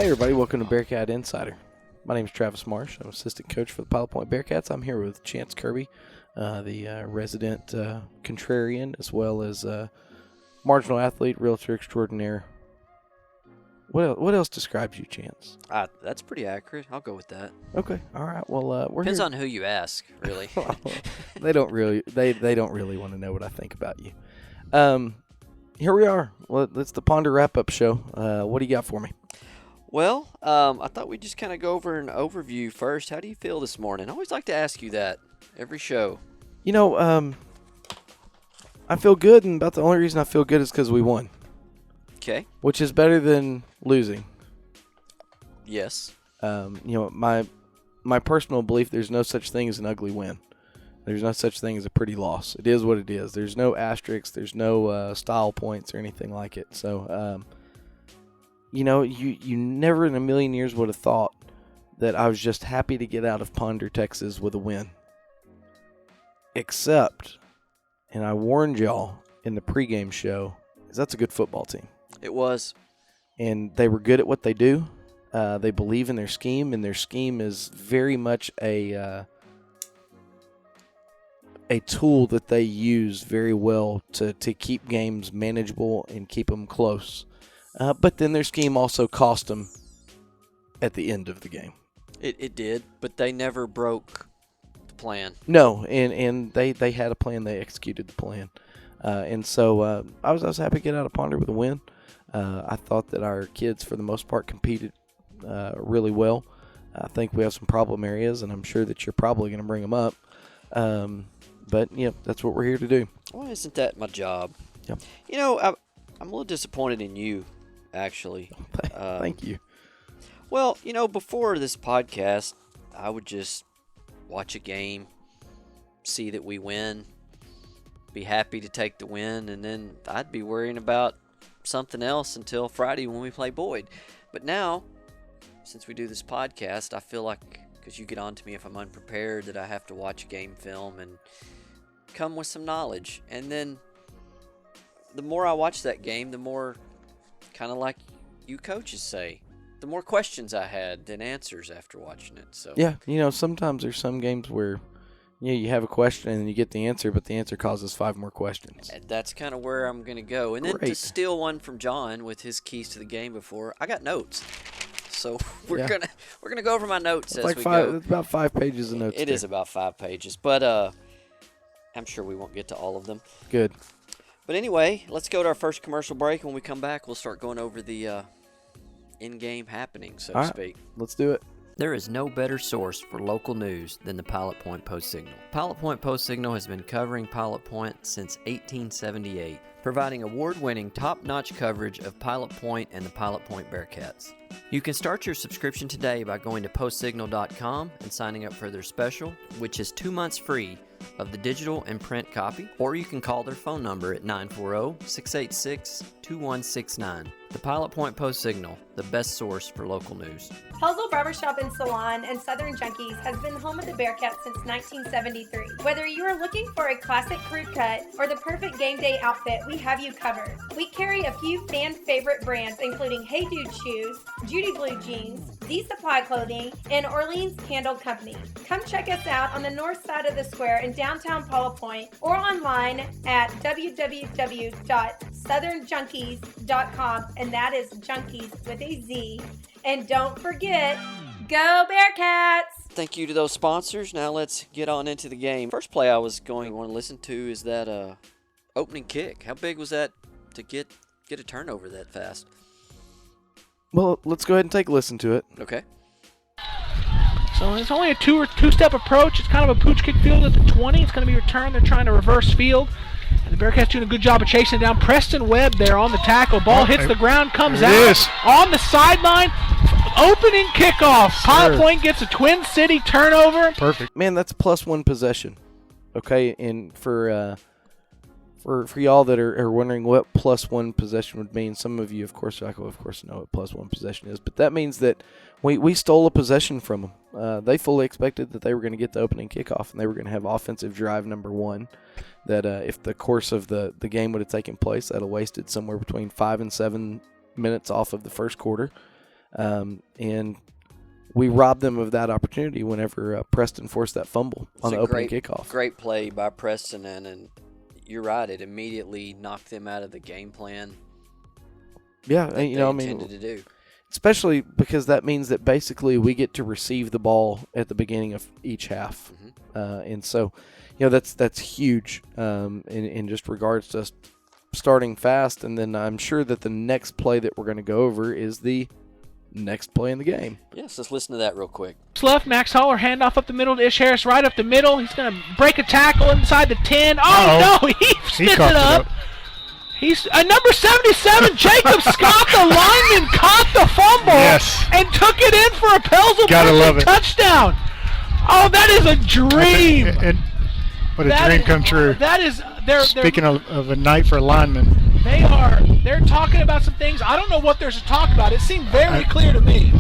Hey everybody, welcome to Bearcat Insider. My name is Travis Marsh. I'm assistant coach for the Pilot Point Bearcats. I'm here with Chance Kirby, the resident contrarian, as well as marginal athlete, realtor extraordinaire. What else describes you, Chance? That's pretty accurate. I'll go with that. Okay, all right. Well, we're Depends here. on who you ask, really. They don't really want to know what I think about you. Here we are. Well, it's the Ponder wrap-up show. What do you got for me? Well, I thought we'd just kind of go over an overview first. How do you feel this morning? I always like to ask you that every show. You know, I feel good, and about the only reason I feel good is because we won. Okay. Which is better than losing. Yes. You know, my personal belief, there's no such thing as an ugly win. There's no such thing as a pretty loss. It is what it is. There's no asterisks. There's no style points or anything like it. So, you know, you never in a million years would have thought that I was just happy to get out of Ponder, Texas with a win. Except, and I warned y'all in the pregame show, is that's a good football team. It was. And they were good at what they do. They believe in their scheme, and their scheme is very much a tool that they use very well to keep games manageable and keep them close. But then their scheme also cost them at the end of the game. It did, but they never broke the plan. No, and they had a plan. They executed the plan. And so I was happy to get out of Ponder with a win. I thought that our kids, for the most part, competed really well. I think we have some problem areas, and I'm sure that you're probably going to bring them up. But, yeah, that's what we're here to do. Well, isn't that my job? Yep. You know, I'm a little disappointed in you, actually. Thank you. Well, you know, before this podcast, I would just watch a game, see that we win, be happy to take the win, and then I'd be worrying about something else until Friday when we play Boyd. But now, since we do this podcast, I feel like, because you get on to me if I'm unprepared, that I have to watch a game film and come with some knowledge. And then the more I watch that game, the more, kind of like you coaches say, the more questions I had than answers after watching it. So yeah, you know, sometimes there's some games where you have a question and you get the answer, but the answer causes 5 more questions. And that's kind of where I'm going to go. And then to steal one from John with his keys to the game before, I got notes. So we're gonna go over my notes as we go. It's about 5 pages of notes. It is about 5 pages, but I'm sure we won't get to all of them. Good. But anyway, let's go to our first commercial break. When we come back, we'll start going over the in-game happenings, so to speak. Let's do it. There is no better source for local news than the Pilot Point Post-Signal. Pilot Point Post-Signal has been covering Pilot Point since 1878, providing award-winning, top-notch coverage of Pilot Point and the Pilot Point Bearcats. You can start your subscription today by going to postsignal.com and signing up for their special, which is 2 months free of the digital and print copy, or you can call their phone number at 940-686-2169. The Pilot Point Post-Signal, the best source for local news. Puzzle Barbershop and Salon and Southern Junkies has been home of the Bearcats since 1973. Whether you are looking for a classic crew cut or the perfect game day outfit, we have you covered. We carry a few fan favorite brands including Hey Dude Shoes, Judy Blue Jeans, Z Supply Clothing, and Orleans Candle Company. Come check us out on the north side of the square in downtown Pilot Point or online at www.southernjunkies.com, and that is junkies with a Z. And don't forget, go Bearcats! Thank you to those sponsors. Now let's get on into the game. First play I was going to want to listen to is that opening kick. How big was that to get a turnover that fast? Well, let's go ahead and take a listen to it. Okay. So it's only a two-step approach. It's kind of a pooch kick field at the 20. It's going to be returned. They're trying to reverse field. And the Bearcats doing a good job of chasing it down. Preston Webb there on the tackle. Ball hits the ground, comes out on the sideline. Opening kickoff. Pilot Point gets a Twin City turnover. Perfect. Man, that's +1 possession. Okay, and for y'all that are wondering what +1 possession would mean, some of you, of course, know what +1 possession is, but that means that we stole a possession from them. They fully expected that they were going to get the opening kickoff, and they were going to have offensive drive number 1, that if the course of the game would have taken place, that would have wasted somewhere between 5 and 7 minutes off of the first quarter. And we robbed them of that opportunity whenever Preston forced that fumble on the opening kickoff. Great play by Preston, and you're right. It immediately knocked them out of the game plan. Yeah, that you know, I they mean, intended to do. Especially because that means that basically we get to receive the ball at the beginning of each half, and so, you know, that's huge in just regards to us starting fast. And then I'm sure that the next play that we're going to go over is the next play in the game. Yes, let's listen to that real quick. Left, Max Holler, handoff up the middle to Ish Harris, right up the middle. He's going to break a tackle inside the 10. Oh, no, he spits it up. He's number 77, Jacob Scott, the lineman, caught the fumble and took it in for a Pelzel touchdown. Oh, that is a dream. And what a dream come true. That is, speaking of a night for linemen. They're talking about some things. I don't know what there's to talk about. It seemed very clear to me.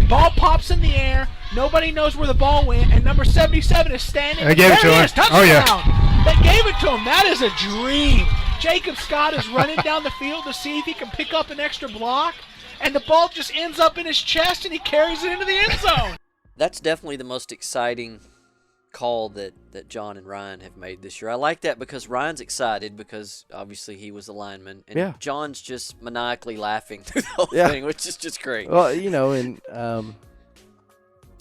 Ball pops in the air. Nobody knows where the ball went, and number 77 is standing. They gave it to him. Touchdown. Oh, yeah. They gave it to him. That is a dream. Jacob Scott is running down the field to see if he can pick up an extra block, and the ball just ends up in his chest, and he carries it into the end zone. That's definitely the most exciting call that John and Ryan have made this year. I like that because Ryan's excited because obviously he was a lineman, and John's just maniacally laughing through the whole thing, which is just great. Well, you know, and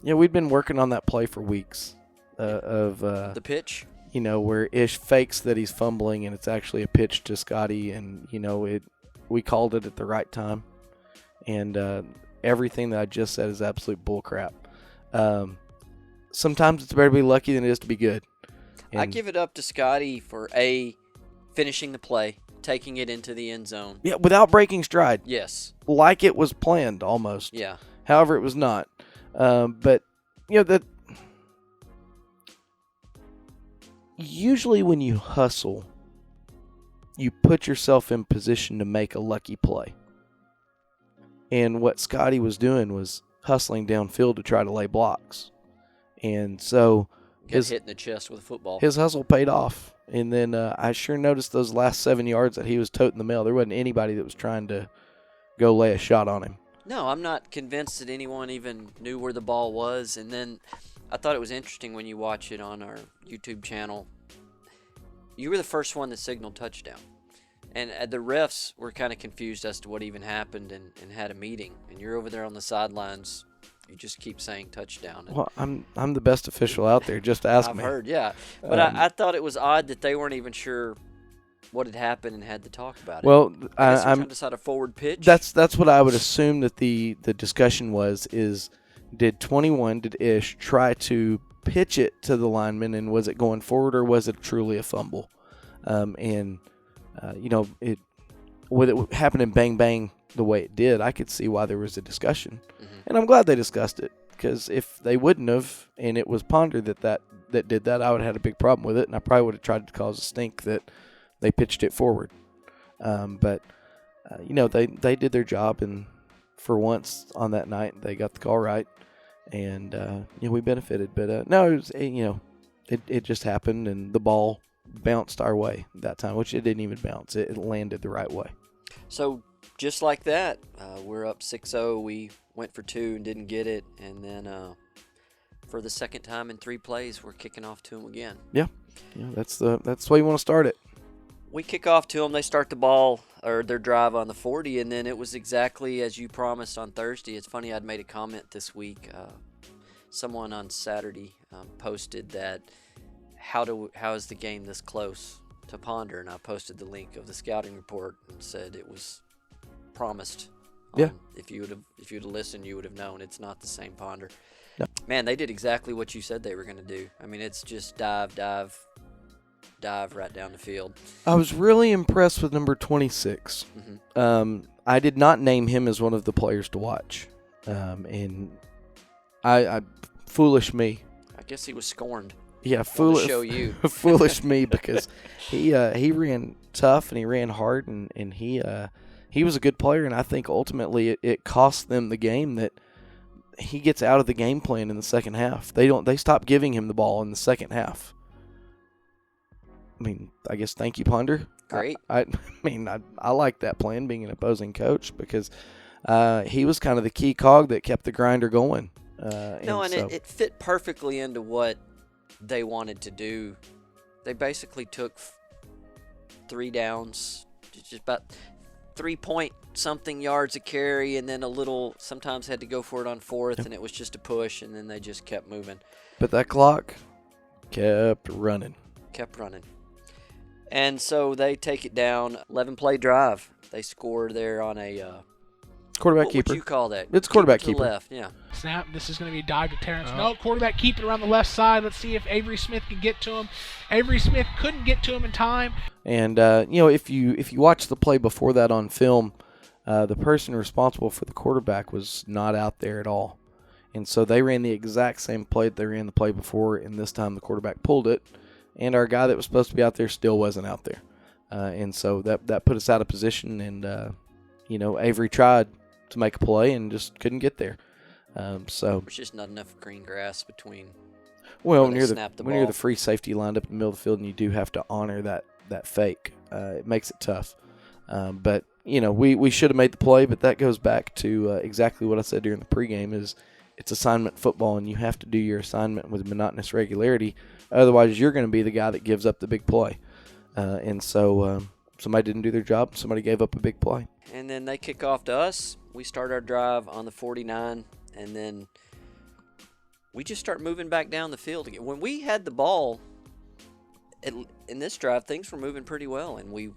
we've been working on that play for weeks of the pitch. You know, where Ish fakes that he's fumbling and it's actually a pitch to Scotty, and you know we called it at the right time, and everything that I just said is absolute bullcrap. Sometimes it's better to be lucky than it is to be good. And I give it up to Scotty for finishing the play, taking it into the end zone. Yeah, without breaking stride. Yes. Like it was planned almost. Yeah. However, it was not. But, you know, usually when you hustle, you put yourself in position to make a lucky play. And what Scotty was doing was hustling downfield to try to lay blocks. And so hit in the chest with a football. His hustle paid off. And then I sure noticed those last 7 yards that he was toting the mail. There wasn't anybody that was trying to go lay a shot on him. No, I'm not convinced that anyone even knew where the ball was. And then I thought it was interesting when you watch it on our YouTube channel. You were the first one that signaled touchdown. And the refs were kind of confused as to what even happened and had a meeting. And you're over there on the sidelines. You just keep saying touchdown. Well, I'm the best official out there. Just ask I've me. I've heard, yeah. But I thought it was odd that they weren't even sure what had happened and had to talk about it. Well, I'm trying to decide a forward pitch. That's what I would assume that the discussion is did Ish try to pitch it to the lineman, and was it going forward or was it truly a fumble? You know, with it happening bang bang the way it did, I could see why there was a discussion. And I'm glad they discussed it, because if they wouldn't have, and it was Ponder that did that, I would have had a big problem with it, and I probably would have tried to cause a stink that they pitched it forward. But you know, they did their job, and for once on that night, they got the call right, and you know, we benefited. But no, it was, you know, it just happened, and the ball bounced our way that time, which it didn't even bounce. It landed the right way. So just like that, we're up 6-0. We went for 2 and didn't get it, and then for the second time in 3 plays, we're kicking off to them again. Yeah, that's the way you want to start it. We kick off to them. They start the ball or their drive on the 40, and then it was exactly as you promised on Thursday. It's funny, I'd made a comment this week. Someone on Saturday posted that how is the game this close to Ponder, and I posted the link of the scouting report and said it was promised. If you would have listened, you would have known it's not the same Ponder. No. Man, they did exactly what you said they were going to do. I mean, it's just dive right down the field. I was really impressed with number 26. I did not name him as one of the players to watch, and I foolish me. I guess he was scorned. Yeah, foolish. Show you. Foolish me, because he ran tough and he ran hard, and he was a good player, and I think ultimately it cost them the game that he gets out of the game plan in the second half. They stop giving him the ball in the second half. I mean, I guess thank you, Ponder. Great. I mean, I like that plan, being an opposing coach, because he was kind of the key cog that kept the grinder going. It fit perfectly into what they wanted to do. They basically took 3 downs, just about 3-point-something yards a carry, and then a little, sometimes had to go for it on 4th, and it was just a push, and then they just kept moving. But that clock kept running. And so they take it down, 11-play drive. They score there on a quarterback what keeper. What would you call that? It's quarterback keeper. To keeper. the left, yeah. Snap. This is going to be a dive to Terrence. No, quarterback keeper around the left side. Let's see if Avery Smith can get to him. Avery Smith couldn't get to him in time. And if you watch the play before that on film, the person responsible for the quarterback was not out there at all. And so they ran the exact same play that they ran the play before, and this time the quarterback pulled it, and our guy that was supposed to be out there still wasn't out there. And so that put us out of position, and, Avery tried to make a play and just couldn't get there. So There's just not enough green grass between. Well, when when you're the free safety lined up in the middle of the field and you do have to honor that fake, it makes it tough. But, we should have made the play, but that goes back to exactly what I said during the pregame is it's assignment football, and you have to do your assignment with monotonous regularity. Otherwise, you're going to be the guy that gives up the big play. And so somebody didn't do their job. Somebody gave up a big play. And then they kick off to us. We start our drive on the 49, and then we just start moving back down the field again. When we had the ball in this drive, things were moving pretty well, and we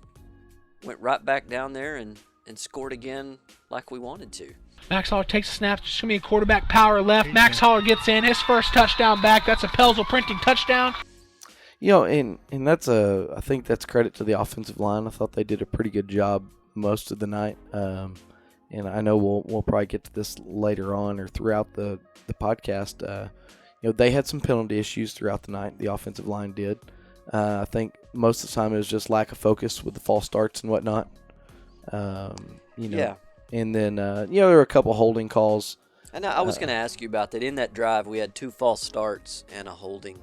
went right back down there and scored again like we wanted to. Max Holler takes a snap. It's going to be a quarterback power left. Max Holler gets in. His first touchdown back. That's a Pelzel printing touchdown. And I think that's credit to the offensive line. I thought they did a pretty good job most of the night. And I know we'll probably get to this later on or throughout the podcast. They had some penalty issues throughout the night. The offensive line did. I think most of the time it was just lack of focus with the false starts and whatnot. Yeah. And then, there were a couple holding calls. And I was going to ask you about that. In that drive, we had 2 false starts and a holding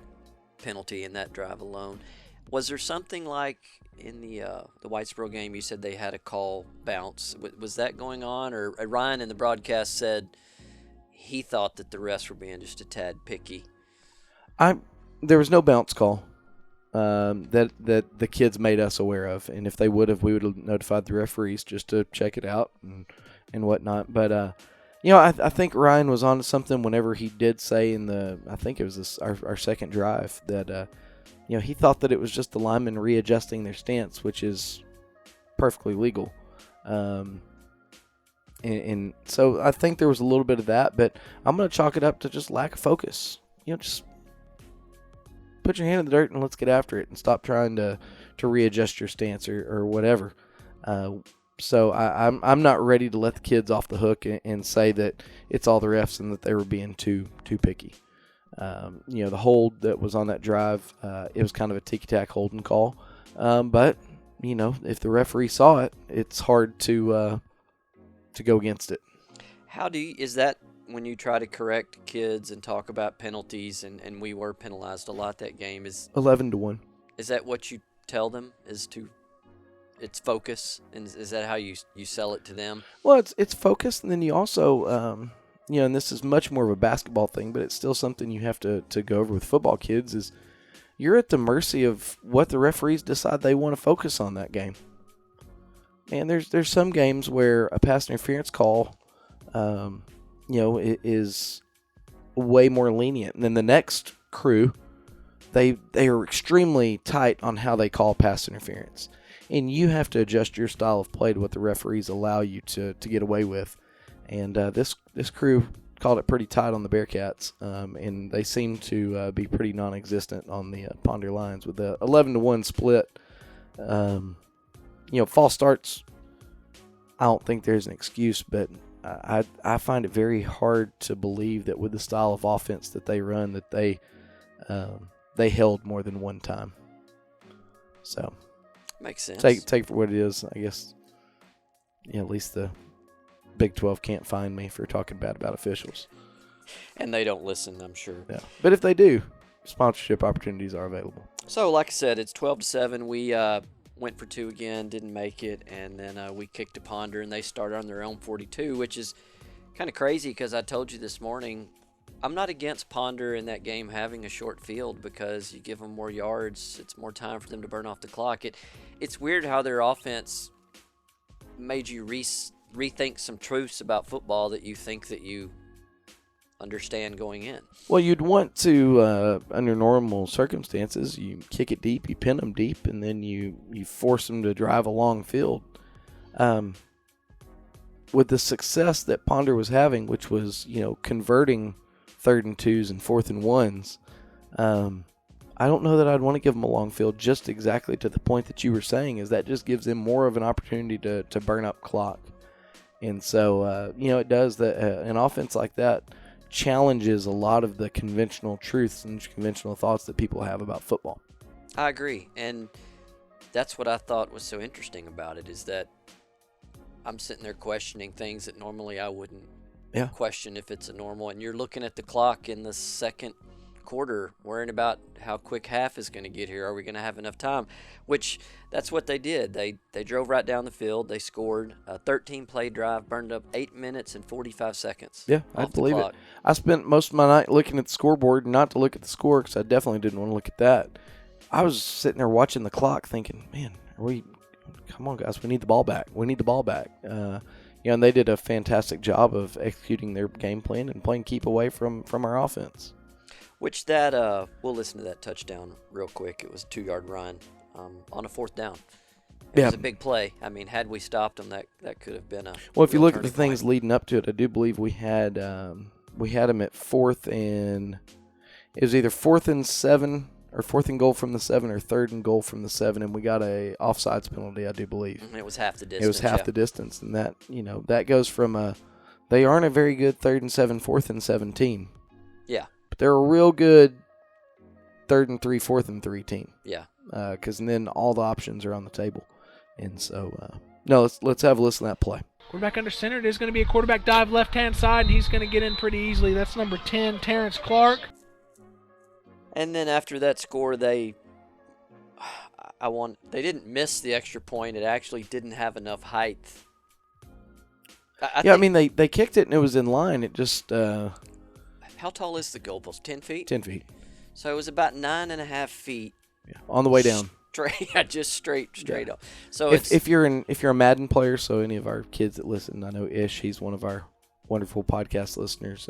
penalty in that drive alone. Was there something like in the Whitesboro game, you said they had a call bounce. Was that going on? Or Ryan in the broadcast said he thought that the refs were being just a tad picky. There was no bounce call that the kids made us aware of. And if they would have, we would have notified the referees just to check it out and whatnot. But, I think Ryan was onto something whenever he did say I think it was our second drive that, he thought that it was just the linemen readjusting their stance, which is perfectly legal. And so I think there was a little bit of that, but I'm going to chalk it up to just lack of focus. Just put your hand in the dirt and let's get after it and stop trying to readjust your stance or whatever. So I'm not ready to let the kids off the hook and say that it's all the refs and that they were being too picky. The hold that was on that drive, it was kind of a ticky-tack holding call. But, if the referee saw it, it's hard to go against it. Is that when you try to correct kids and talk about penalties, and we were penalized a lot that game, is 11-1. Is that what you tell them, it's focus, and is that how you sell it to them? Well, it's focus, and then you also, and this is much more of a basketball thing, but it's still something you have to go over with football kids, is you're at the mercy of what the referees decide they want to focus on that game. And there's some games where a pass interference call, is way more lenient. And then the next crew, they are extremely tight on how they call pass interference. And you have to adjust your style of play to what the referees allow you to get away with. And this crew called it pretty tight on the Bearcats, and they seem to be pretty non-existent on the Ponder Lions with the 11-1 split. False starts, I don't think there's an excuse, but I find it very hard to believe that with the style of offense that they run, that they held more than one time. So makes sense. Take for what it is, I guess. At least the Big 12 can't find me for talking bad about officials. And they don't listen, I'm sure. Yeah. But if they do, sponsorship opportunities are available. So, like I said, it's 12-7. We went for 2 again, didn't make it, and then we kicked to Ponder, and they started on their own 42, which is kind of crazy because I told you this morning, I'm not against Ponder in that game having a short field because you give them more yards, it's more time for them to burn off the clock. It's weird how their offense made you rethink some truths about football that you think that you understand going in. Well, you'd want to, under normal circumstances, you kick it deep, you pin them deep, and then you force them to drive a long field. With the success that Ponder was having, which was, converting 3rd and 2s and 4th and 1s, I don't know that I'd want to give them a long field just exactly to the point that you were saying, is that just gives them more of an opportunity to burn up clock. And so, it does that. An offense like that challenges a lot of the conventional truths and conventional thoughts that people have about football. I agree, and that's what I thought was so interesting about it, is that I'm sitting there questioning things that normally I wouldn't question if it's a normal, and you're looking at the clock in the second quarter worrying about how quick half is going to get here. Are we going to have enough time? Which that's what they did. They drove right down the field. They scored a 13-play drive, burned up 8 minutes and 45 seconds. Yeah, I believe it. I spent most of my night looking at the scoreboard, not to look at the score because I definitely didn't want to look at that. I was sitting there watching the clock thinking, man, come on, guys, we need the ball back. We need the ball back. And they did a fantastic job of executing their game plan and playing keep away from our offense. Which that, we'll listen to that touchdown real quick. It was a 2-yard run on a 4th down. It was a big play. I mean, had we stopped them, that could have been a Well, if you look at the things leading up to it, I do believe we had them at 4th and it was either 4th and 7 or 4th and goal from the 7 or 3rd and goal from the 7, and we got a offsides penalty, I do believe. It was half the distance. It was half the distance, and that that goes from they aren't a very good 3rd and 7, 4th and 7 team. Yeah. But they're a real good 3rd and 3, 4th and 3 team. Yeah. Because then all the options are on the table. And so, let's have a listen to that play. Quarterback under center. It is going to be a quarterback dive left-hand side, and he's going to get in pretty easily. That's number 10, Terrence Clark. And then after that score, they didn't miss the extra point. It actually didn't have enough height. I mean, they kicked it and it was in line. It just how tall is the goalpost? 10 feet? 10 feet. So it was about 9.5 feet. Yeah, on the way down. Just straight up. So if you're a Madden player, so any of our kids that listen, I know Ish, he's one of our wonderful podcast listeners.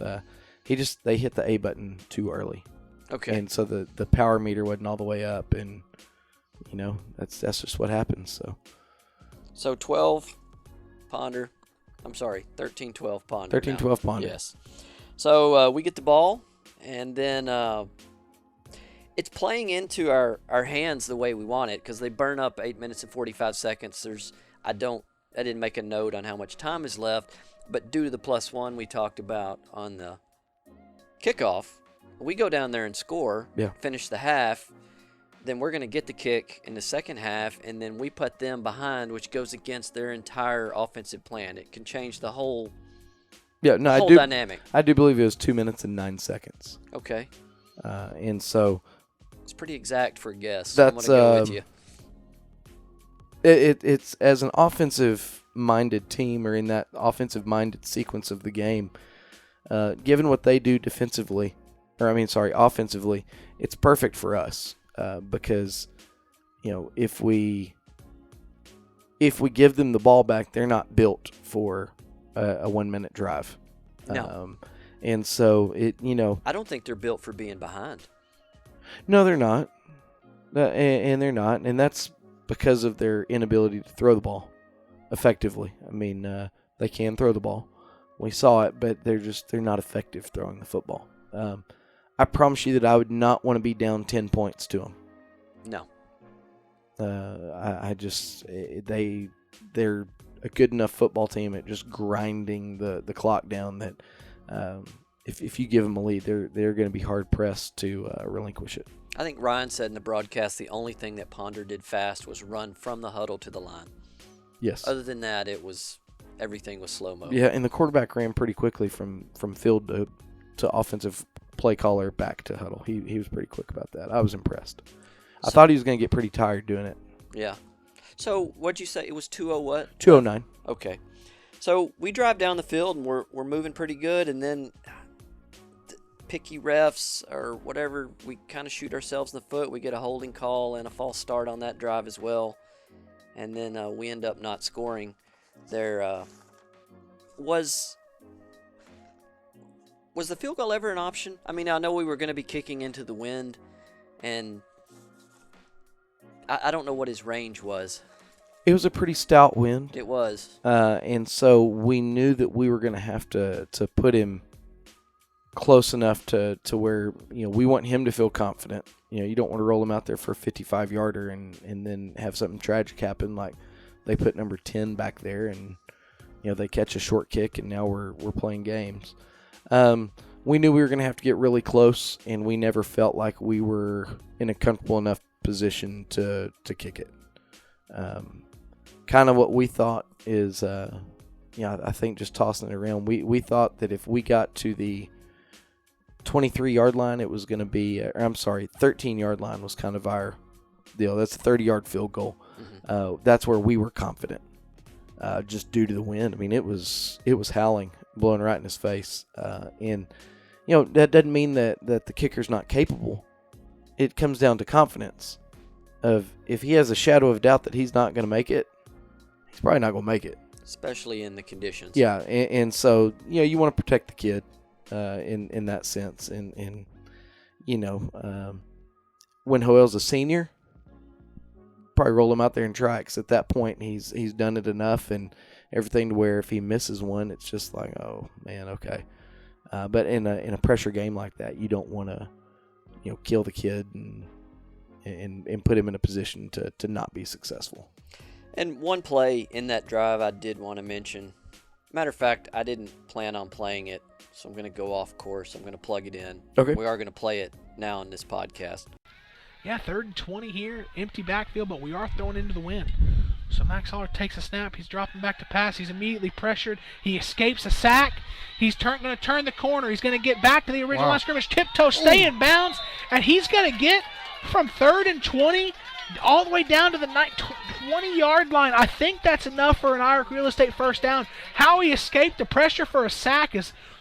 They hit the A button too early. Okay. And so the power meter wasn't all the way up, and that's just what happens. So 12 Ponder. I'm sorry, 13-12 Ponder. 13-12 Ponder. Yes. So we get the ball, and then it's playing into our hands the way we want it because they burn up 8 minutes and 45 seconds. I didn't make a note on how much time is left, but due to the +1 we talked about on the kickoff, we go down there and score, finish the half, then we're going to get the kick in the second half, and then we put them behind, which goes against their entire offensive plan. It can change the whole dynamic. I do believe it was 2 minutes and 9 seconds. Okay. And so it's pretty exact for a guess. That's, I'm going to go with you. It's as an offensive-minded team or in that offensive-minded sequence of the game, given what they do offensively, it's perfect for us because, if we give them the ball back, they're not built for a 1 minute drive. No. And so I don't think they're built for being behind. No, they're not. And they're not. And that's because of their inability to throw the ball effectively. I mean, they can throw the ball. We saw it, but they're not effective throwing the football. I promise you that I would not want to be down 10 points to them. No. They're a good enough football team at just grinding the clock down that if you give them a lead, they're going to be hard pressed to relinquish it. I think Ryan said in the broadcast the only thing that Ponder did fast was run from the huddle to the line. Yes. Other than that, everything was slow-mo. Yeah, and the quarterback ran pretty quickly from field to offensive play caller back to huddle. He was pretty quick about that. I was impressed. I thought he was going to get pretty tired doing it. Yeah. So what'd you say? It was 2-0 what? 209. Okay. So we drive down the field and we're moving pretty good, and then picky refs or whatever, we kind of shoot ourselves in the foot. We get a holding call and a false start on that drive as well, and then we end up not scoring. There was the field goal ever an option? I mean, I know we were going to be kicking into the wind, and I don't know what his range was. It was a pretty stout wind. It was. And so we knew that we were going to have to put him close enough to where, we want him to feel confident. You don't want to roll him out there for a 55-yarder and then have something tragic happen, like they put number 10 back there and, they catch a short kick and now we're playing games. We knew we were going to have to get really close, and we never felt like we were in a comfortable enough position to kick it. Kind of what we thought is, I think just tossing it around, we thought that if we got to the 23-yard line, it was going to be, 13-yard line was kind of our deal. That's a 30-yard field goal. Mm-hmm. That's where we were confident, just due to the wind. I mean, it was howling, blowing right in his face. And, that doesn't mean that the kicker's not capable. It comes down to confidence of if he has a shadow of doubt that he's not going to make it, he's probably not going to make it. Especially in the conditions. Yeah, and so, you want to protect the kid in that sense. And when Joel's a senior, probably roll him out there and try it, because at that point he's done it enough and everything to where if he misses one, it's just like, oh, man, okay. But in a pressure game like that, you don't want to, kill the kid and put him in a position to not be successful. And one play in that drive I did want to mention. Matter of fact, I didn't plan on playing it, so I'm going to go off course. I'm going to plug it in. Okay. We are going to play it now in this podcast. Yeah, 3rd and 20 here, empty backfield, but we are throwing into the wind. So Max Holler takes a snap. He's dropping back to pass. He's immediately pressured. He escapes a sack. He's going to turn the corner. He's going to get back to the original line of scrimmage. Tiptoe, stay in bounds, and he's going to get from 3rd and 20 all the way down to the 20-yard line. I think that's enough for an Irish real estate first down. How he escaped the pressure for a sack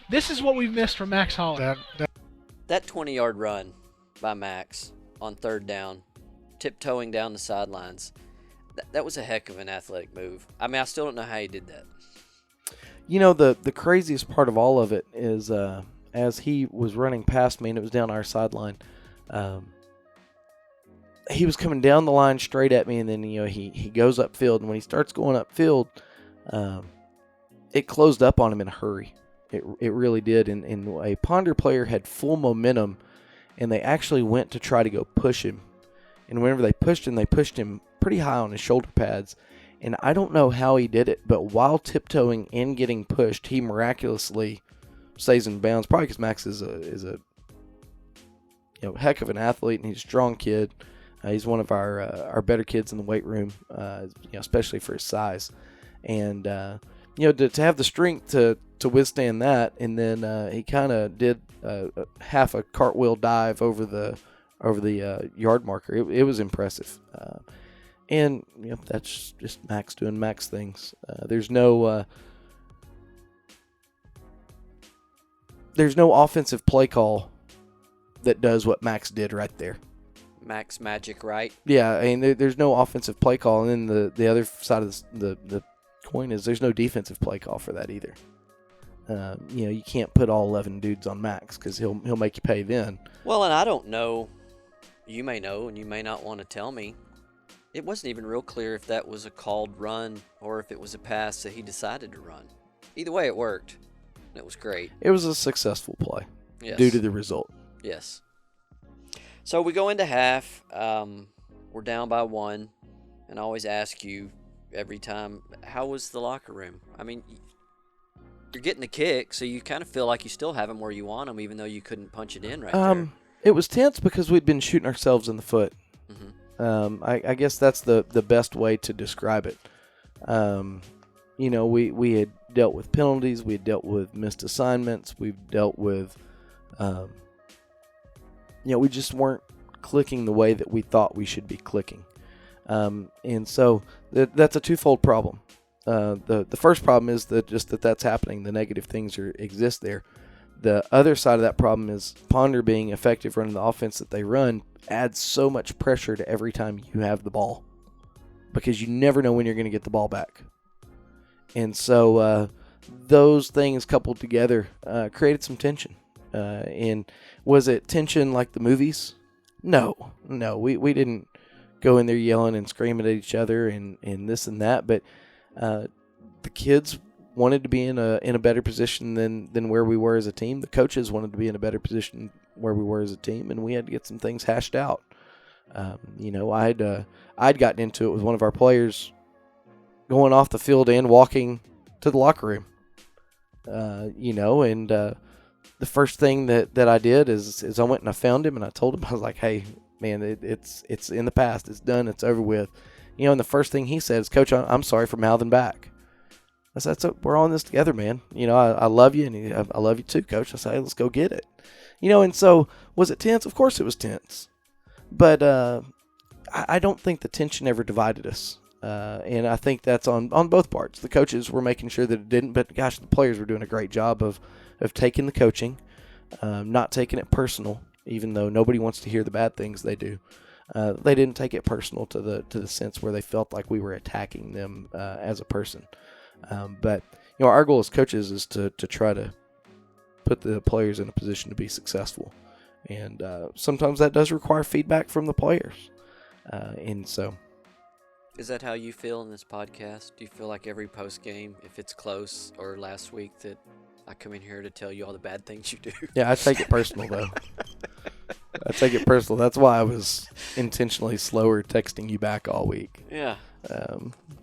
this is what we've missed from Max Holler. That 20-yard run by Max on 3rd down, tiptoeing down the sidelines, that was a heck of an athletic move. I mean, I still don't know how he did that. The craziest part of all of it is as he was running past me and it was down our sideline, he was coming down the line straight at me, and then he goes upfield, and when he starts going upfield, it closed up on him in a hurry. It really did, and a Ponder player had full momentum, and they actually went to try to go push him. And whenever they pushed him pretty high on his shoulder pads. And I don't know how he did it, but while tiptoeing and getting pushed, he miraculously stays in bounds. Probably because Max is a heck of an athlete, and he's a strong kid. He's one of our better kids in the weight room, especially for his size. And to have the strength to withstand that, and then he kind of did half a cartwheel dive over the yard marker. It was impressive. And that's just Max doing Max things. There's no offensive play call that does what Max did right there. Max magic, right? Yeah, I mean, there's no offensive play call, and then the other side of the coin is there's no defensive play call for that either. You can't put all 11 dudes on Max because he'll make you pay then. Well, and I don't know. You may know, and you may not want to tell me. It wasn't even real clear if that was a called run or if it was a pass that he decided to run. Either way, it worked. It was great. It was a successful play due to the result. Yes. So we go into half. We're down by 1. And I always ask you every time, how was the locker room? I mean, you're getting the kick, so you kind of feel like you still have them where you want them, even though you couldn't punch it in right there. It was tense because we'd been shooting ourselves in the foot. Mm-hmm. I guess that's the best way to describe it. We had dealt with penalties. We had dealt with missed assignments. We've dealt with, we just weren't clicking the way that we thought we should be clicking. And so that's a twofold problem. The first problem is that's happening. The negative things exist there. The other side of that problem is Ponder being effective running the offense that they run adds so much pressure to every time you have the ball, because you never know when you're going to get the ball back. And so those things coupled together created some tension. And was it tension like the movies? No, we didn't go in there yelling and screaming at each other and this and that, but the kids wanted to be in a better position than where we were as a team. The coaches wanted to be in a better position where we were as a team, and we had to get some things hashed out. I'd gotten into it with one of our players going off the field and walking to the locker room. The first thing that I did is I went and I found him and I told him, I was like, hey, man, it's in the past. It's done. It's over with. And the first thing he said is, Coach, I'm sorry for mouthing back. I said, we're all in this together, man. I love you, and I love you too, Coach. I said, hey, let's go get it. And so was it tense? Of course it was tense. But I don't think the tension ever divided us. And I think that's on both parts. The coaches were making sure that it didn't, but gosh, the players were doing a great job of taking the coaching, not taking it personal, even though nobody wants to hear the bad things they do. They didn't take it personal to the sense where they felt like we were attacking them as a person. But our goal as coaches is to try to put the players in a position to be successful, and sometimes that does require feedback from the players. And so, is that how you feel in this podcast? Do you feel like every post game, if it's close, or last week, that I come in here to tell you all the bad things you do? Yeah, I take it personal though. I take it personal. That's why I was intentionally slower texting you back all week. Yeah.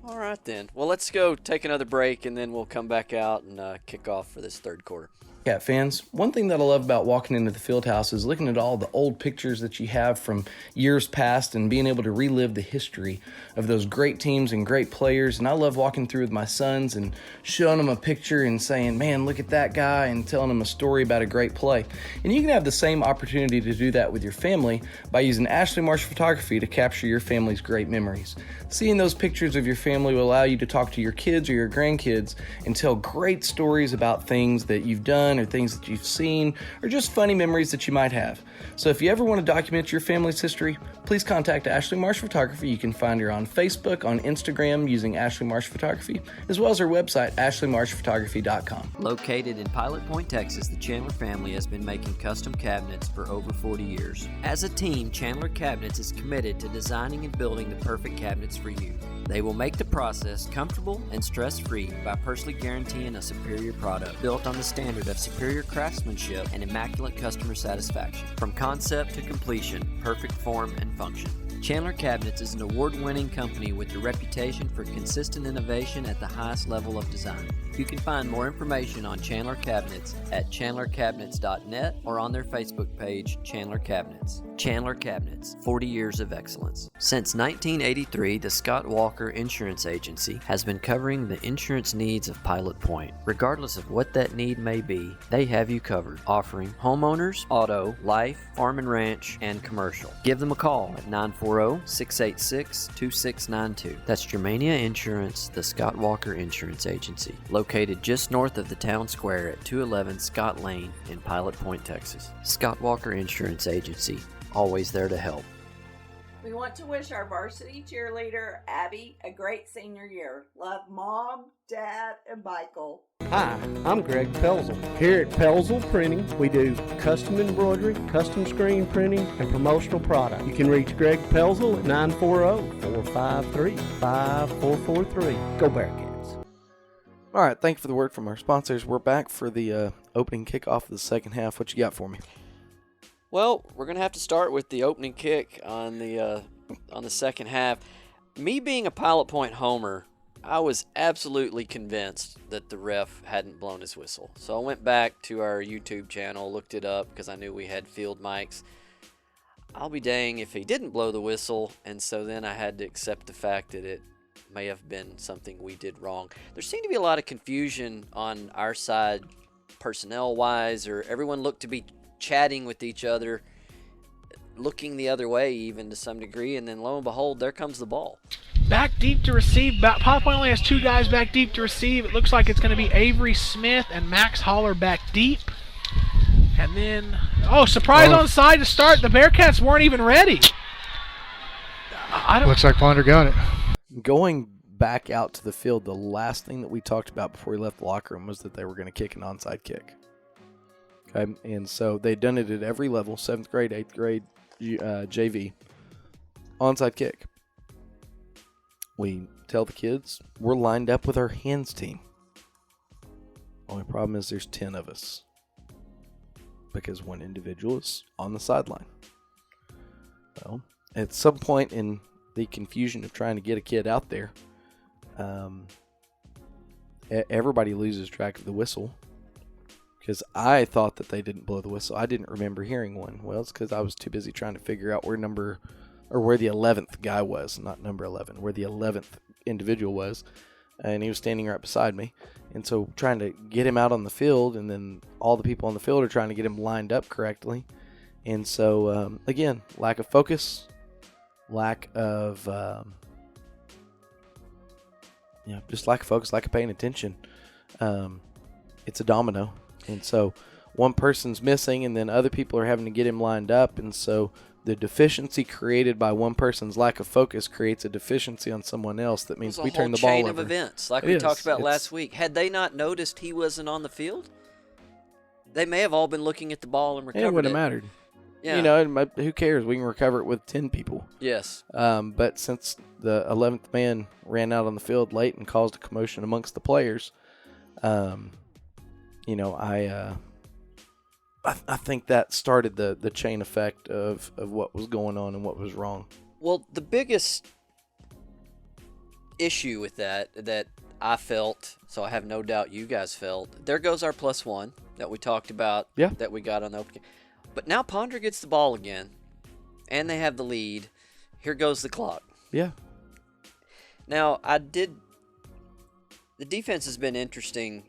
All right, then. Well, let's go take another break, and then we'll come back out and kick off for this third quarter. Bearcat fans, one thing that I love about walking into the field house is looking at all the old pictures that you have from years past and being able to relive the history of those great teams and great players. And I love walking through with my sons and showing them a picture and saying, man, look at that guy, and telling them a story about a great play. And you can have the same opportunity to do that with your family by using Ashley Marsh Photography to capture your family's great memories. Seeing those pictures of your family will allow you to talk to your kids or your grandkids and tell great stories about things that you've done or things that you've seen or just funny memories that you might have. So if you ever want to document your family's history, please contact Ashley Marsh Photography. You can find her on Facebook, on Instagram using Ashley Marsh Photography, as well as her website, ashleymarshphotography.com. Located in Pilot Point, Texas, the Chandler family has been making custom cabinets for over 40 years. As a team, Chandler Cabinets is committed to designing and building the perfect cabinets for you. They will make the process comfortable and stress-free by personally guaranteeing a superior product built on the standard of superior craftsmanship and immaculate customer satisfaction. From concept to completion, perfect form and function. Chandler Cabinets is an award-winning company with a reputation for consistent innovation at the highest level of design. You can find more information on Chandler Cabinets at chandlercabinets.net or on their Facebook page, Chandler Cabinets. Chandler Cabinets, 40 years of excellence. Since 1983, the Scott Walker Insurance Agency has been covering the insurance needs of Pilot Point. Regardless of what that need may be, they have you covered, offering homeowners, auto, life, farm and ranch, and commercial. Give them a call at 940-686-2692. That's Germania Insurance, the Scott Walker Insurance Agency, located just north of the town square at 211 Scott Lane in Pilot Point, Texas. Scott Walker Insurance Agency, always there to help. We want to wish our varsity cheerleader, Abby, a great senior year. Love Mom, Dad, and Michael. Hi, I'm Greg Pelzel. Here at Pelzel Printing, we do custom embroidery, custom screen printing, and promotional product. You can reach Greg Pelzel at 940-453-5443. Go Bearcats. All right, thank you for the word from our sponsors. We're back for the opening kickoff of the second half. What you got for me? Well, we're going to have to start with the opening kick on the second half. Me being a Pilot Point homer, I was absolutely convinced that the ref hadn't blown his whistle. So I went back to our YouTube channel, looked it up because I knew we had field mics. I'll be dang if he didn't blow the whistle, and so then I had to accept the fact that it may have been something we did wrong. There seemed to be a lot of confusion on our side personnel-wise, or everyone looked to be chatting with each other. looking the other way even to some degree, and then lo and behold, there comes the ball. Back deep to receive. Pottle Point only has 2 guys back deep to receive. It looks like it's going to be Avery Smith and Max Holler back deep. And then, surprise on side to start. The Bearcats weren't even ready. Looks like Ponder got it. Going back out to the field, the last thing that we talked about before we left the locker room was that they were going to kick an onside kick. Okay, and so they'd done it at every level, 7th grade, 8th grade, JV, onside kick. We tell the kids, we're lined up with our hands team. Only problem is there's 10 of us because one individual is on the sideline. Well, at some point in the confusion of trying to get a kid out there, everybody loses track of the whistle because I thought that they didn't blow the whistle. I didn't remember hearing one. Well, it's because I was too busy trying to figure out where the 11th guy was, not number 11, where the 11th individual was, and he was standing right beside me. And so trying to get him out on the field, and then all the people on the field are trying to get him lined up correctly. And so, again, lack of focus, lack of, just lack of focus, lack of paying attention. It's a domino. And so one person's missing, and then other people are having to get him lined up. And so the deficiency created by one person's lack of focus creates a deficiency on someone else. That means we turn the ball over. It's a whole chain of events, like we talked about last week. Had they not noticed he wasn't on the field, they may have all been looking at the ball and recovered it. It wouldn't have mattered. Yeah. Who cares? We can recover it with 10 people. Yes. But since the 11th man ran out on the field late and caused a commotion amongst the players, I think that started the chain effect of what was going on and what was wrong. Well, the biggest issue with that I felt, so I have no doubt you guys felt, there goes our +1 that we talked about, that we got on the open game. But now Ponder gets the ball again, and they have the lead. Here goes the clock. Yeah. Now, the defense has been interesting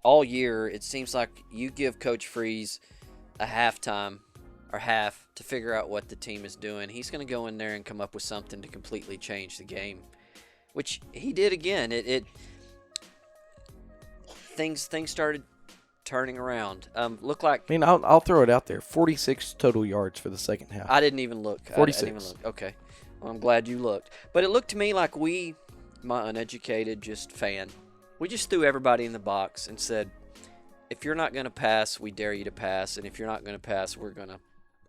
all year. It seems like you give Coach Freeze a half to figure out what the team is doing. He's going to go in there and come up with something to completely change the game, which he did again. Things started turning around. Look like. I'll throw it out there. 46 total yards for the second half. I didn't even look. 46. I didn't even look. Okay. Well, I'm glad you looked. But it looked to me like my uneducated fan, we just threw everybody in the box and said, if you're not going to pass, we dare you to pass. And if you're not going to pass, we're going to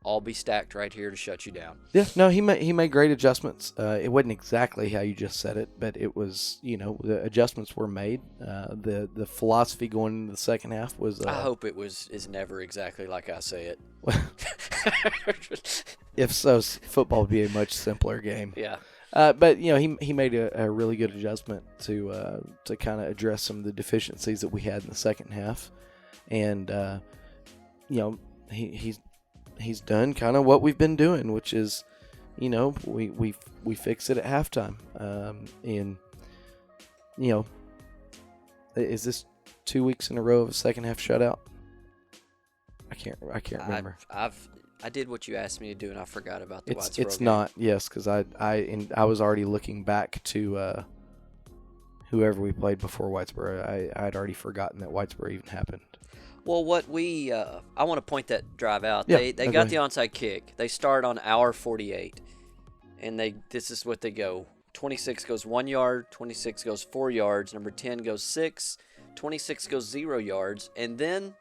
all be stacked right here to shut you down. Yeah, no, he made great adjustments. It wasn't exactly how you just said it, but it was, the adjustments were made. The philosophy going into the second half was. I hope is never exactly like I say it. If so, football would be a much simpler game. Yeah. But he made a really good adjustment to kind of address some of the deficiencies that we had in the second half, and he's done kind of what we've been doing, which is, we fix it at halftime. And is this 2 weeks in a row of a second half shutout? I can't remember. I did what you asked me to do, and I forgot about the Whitesboro It's game. not, yes, because I was already looking back to whoever we played before Whitesboro. I'd already forgotten that Whitesboro even happened. Well, what I want to point that drive out. Yeah, They got the onside kick. They start on hour 48, and this is what they go. 26 goes 1 yard, 26 goes 4 yards, number 10 goes 6, 26 goes 0 yards, and then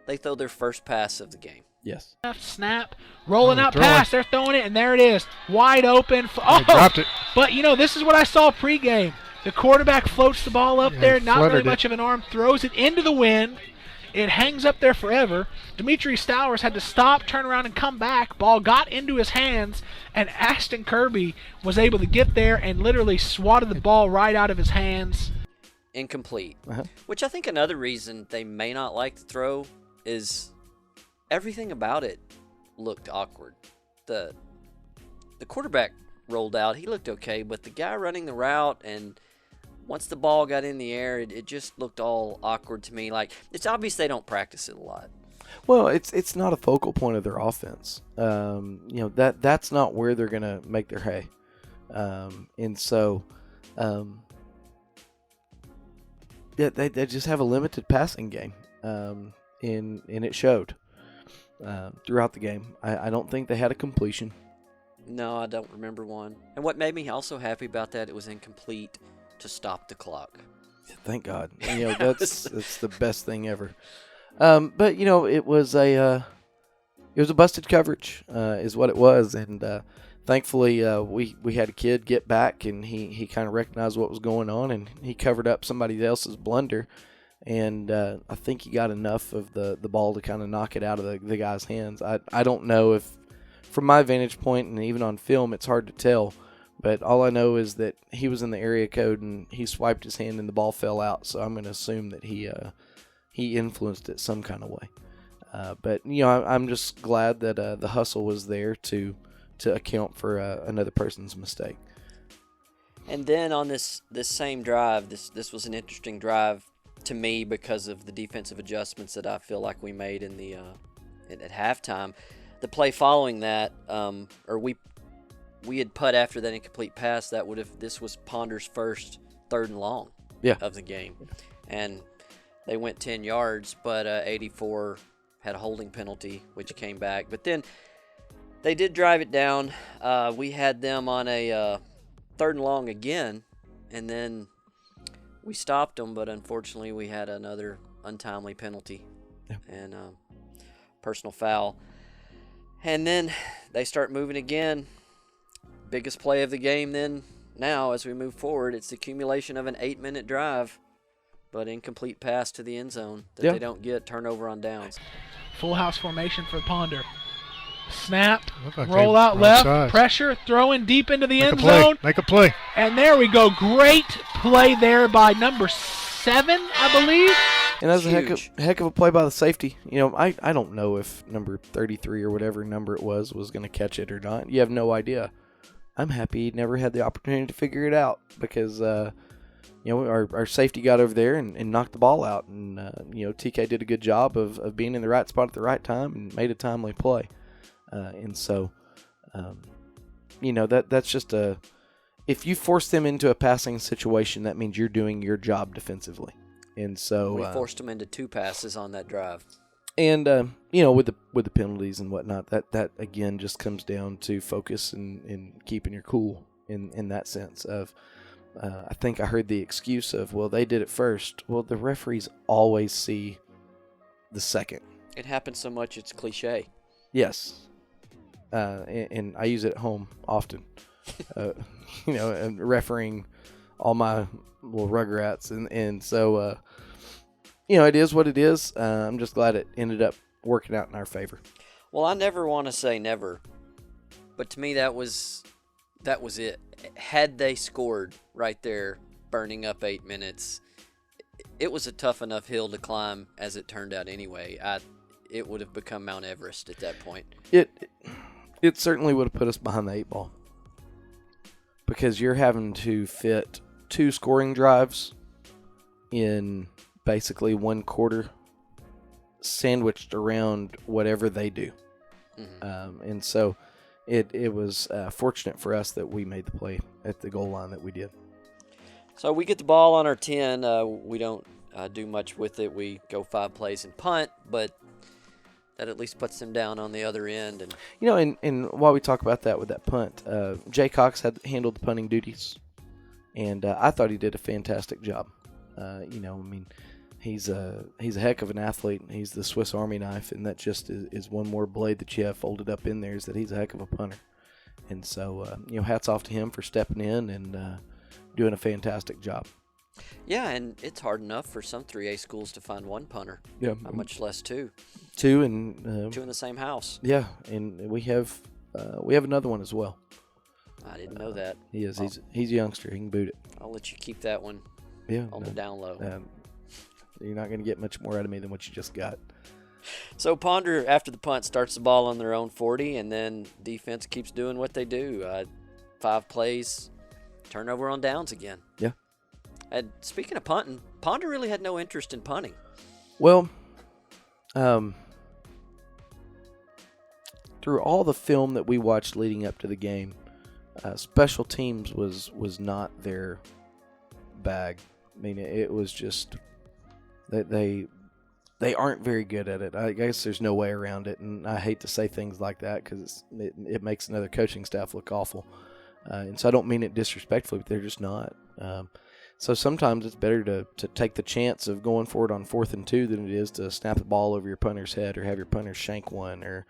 they throw their first pass of the game. Yes. Snap, rolling out pass, they're throwing it, and there it is, wide open. Dropped it. But, this is what I saw pregame. The quarterback floats the ball up there, not really much of an arm, throws it into the wind. It hangs up there forever. Dimitri Stowers had to stop, turn around, and come back. Ball got into his hands, and Ashton Kirby was able to get there and literally swatted the ball right out of his hands. Incomplete. Which I think another reason they may not like to throw is everything about it looked awkward. The quarterback rolled out. He looked okay, but the guy running the route, and once the ball got in the air, it just looked all awkward to me. Like, it's obvious they don't practice it a lot. Well, it's not a focal point of their offense. That's not where they're going to make their hay. And so, they just have a limited passing game. And it showed throughout the game. I don't think they had a completion. No, I don't remember one. And what made me also happy about that, it was incomplete to stop the clock. Thank God. That's the best thing ever. But it was a busted coverage, is what it was, and thankfully we had a kid get back, and he kind of recognized what was going on, and he covered up somebody else's blunder, and I think he got enough of the ball to kind of knock it out of the guy's hands. I don't know if, from my vantage point, and even on film, it's hard to tell. But all I know is that he was in the area code and he swiped his hand and the ball fell out. So I'm going to assume that he influenced it some kind of way. But I'm just glad that the hustle was there to account for another person's mistake. And then on this same drive, this was an interesting drive to me because of the defensive adjustments that I feel like we made in the at halftime. The play following that, we had put after that incomplete pass. This was Ponder's first 3rd and long of the game, and they went 10 yards, but 84 had a holding penalty, which came back. But then they did drive it down. We had them on a 3rd and long again, and then we stopped them, but unfortunately we had another untimely penalty and personal foul. And then they start moving again. Biggest play of the game then, now as we move forward, it's the accumulation of an 8-minute drive, but incomplete pass to the end zone that they don't get, turnover on downs. Full house formation for Ponder. Snap, Like roll out left, pressure, throw in deep into the end zone. Make a play. And there we go. Great play there by number 7, I believe. And that was a heck of a play by the safety. I don't know if number 33 or whatever number it was going to catch it or not. You have no idea. I'm happy he never had the opportunity to figure it out because, our safety got over there and knocked the ball out. And, TK did a good job of being in the right spot at the right time and made a timely play. And so, that's just if you force them into a passing situation, that means you're doing your job defensively. And so we forced them into 2 passes on that drive. And with the penalties and whatnot, that again just comes down to focus and keeping your cool in that sense of. I think I heard the excuse of, well, they did it first. Well, the referees always see the second. It happens so much it's cliche. Yes, and I use it at home often. And refereeing all my little Rugrats, and so. It is what it is. I'm just glad it ended up working out in our favor. Well, I never want to say never, but to me that was it. Had they scored right there, burning up 8 minutes, it was a tough enough hill to climb as it turned out anyway. It would have become Mount Everest at that point. It certainly would have put us behind the 8 ball because you're having to fit 2 scoring drives in basically 1 quarter sandwiched around whatever they do. Mm-hmm. And so it was fortunate for us that we made the play at the goal line that we did. So we get the ball on our 10. We don't do much with it. We go 5 plays and punt, but that at least puts them down on the other end. And while we talk about that with that punt, Jay Cox had handled the punting duties, and I thought he did a fantastic job. He's a heck of an athlete. He's the Swiss Army knife, and that just is one more blade that you have folded up in there, is that he's a heck of a punter. And so, hats off to him for stepping in and doing a fantastic job. Yeah, and it's hard enough for some 3A schools to find 1 punter. Yeah, much less 2. 2 and 2 in the same house. Yeah, and we have another one as well. I didn't know that. He is. He's a youngster. He can boot it. I'll let you keep that one. On the down low. You're not going to get much more out of me than what you just got. So Ponder, after the punt, starts the ball on their own 40, and then defense keeps doing what they do. 5 plays, turnover on downs again. Yeah. And speaking of punting, Ponder really had no interest in punting. Well, through all the film that we watched leading up to the game, special teams was not their bag. I mean, it was just that they aren't very good at it. I guess there's no way around it, and I hate to say things like that because it makes another coaching staff look awful. And so I don't mean it disrespectfully, but they're just not. So sometimes it's better to take the chance of going for it on 4th and 2 than it is to snap the ball over your punter's head or have your punter shank one or,